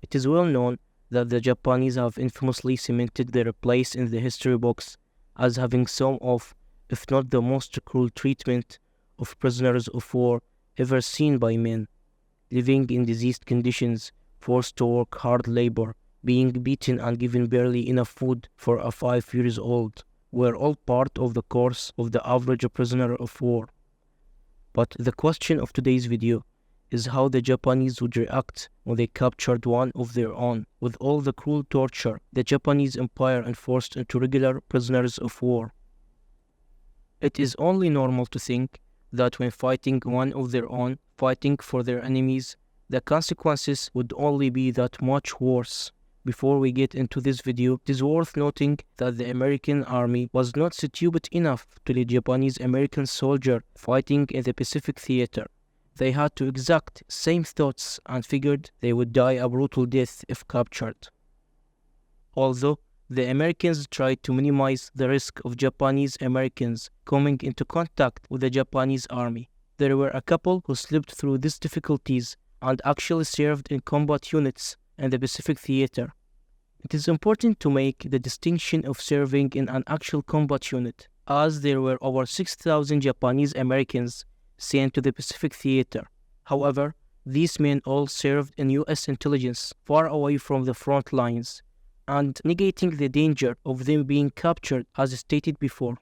It is well known that the Japanese have infamously cemented their place in the history books as having some of, if not the most cruel treatment of prisoners of war ever seen by men, living in diseased conditions, forced to work hard labor, being beaten and given barely enough food for a 5 years old, were all part of the course of the average prisoner of war. But the question of today's video is how the Japanese would react when they captured one of their own, with all the cruel torture the Japanese Empire enforced into regular prisoners of war. It is only normal to think that when fighting one of their own, fighting for their enemies, the consequences would only be that much worse. Before we get into this video, it is worth noting that the American army was not stupid enough to let Japanese American soldiers fighting in the Pacific theater. They had to exact same thoughts and figured they would die a brutal death if captured. Although the Americans tried to minimize the risk of Japanese Americans coming into contact with the Japanese army, there were a couple who slipped through these difficulties and actually served in combat units in the Pacific theater. It is important to make the distinction of serving in an actual combat unit, as there were over 6,000 Japanese Americans sent to the Pacific theater. However, these men all served in US intelligence far away from the front lines, and negating the danger of them being captured as stated before.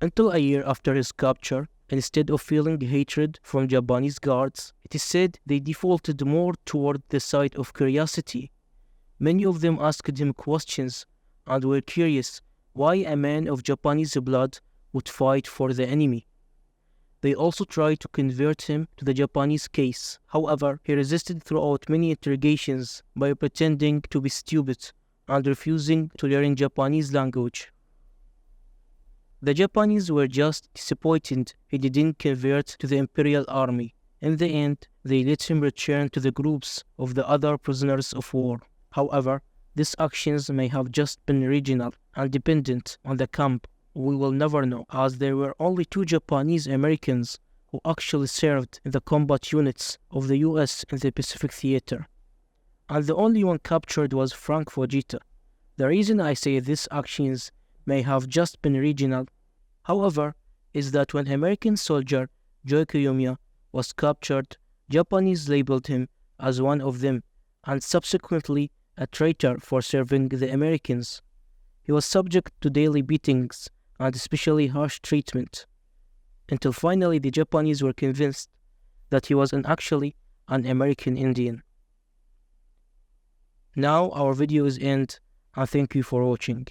Until a year after his capture, instead of feeling hatred from Japanese guards, it is said they defaulted more toward the side of curiosity. Many of them asked him questions and were curious why a man of Japanese blood would fight for the enemy. They also tried to convert him to the Japanese case. However, he resisted throughout many interrogations by pretending to be stupid and refusing to learn Japanese language. The Japanese were just disappointed he didn't convert to the Imperial Army. In the end, they let him return to the groups of the other prisoners of war. However, these actions may have just been regional and dependent on the camp. We will never know, as there were only 2 Japanese Americans who actually served in the combat units of the US in the Pacific theater. And the only one captured was Frank Fujita. The reason I say these actions may have just been regional, however, is that when American soldier Kieyoomia was captured, Japanese labeled him as one of them and subsequently a traitor for serving the Americans. He was subject to daily beatings and especially harsh treatment, until finally the Japanese were convinced that he was actually an American Indian. Now our video is end, and thank you for watching.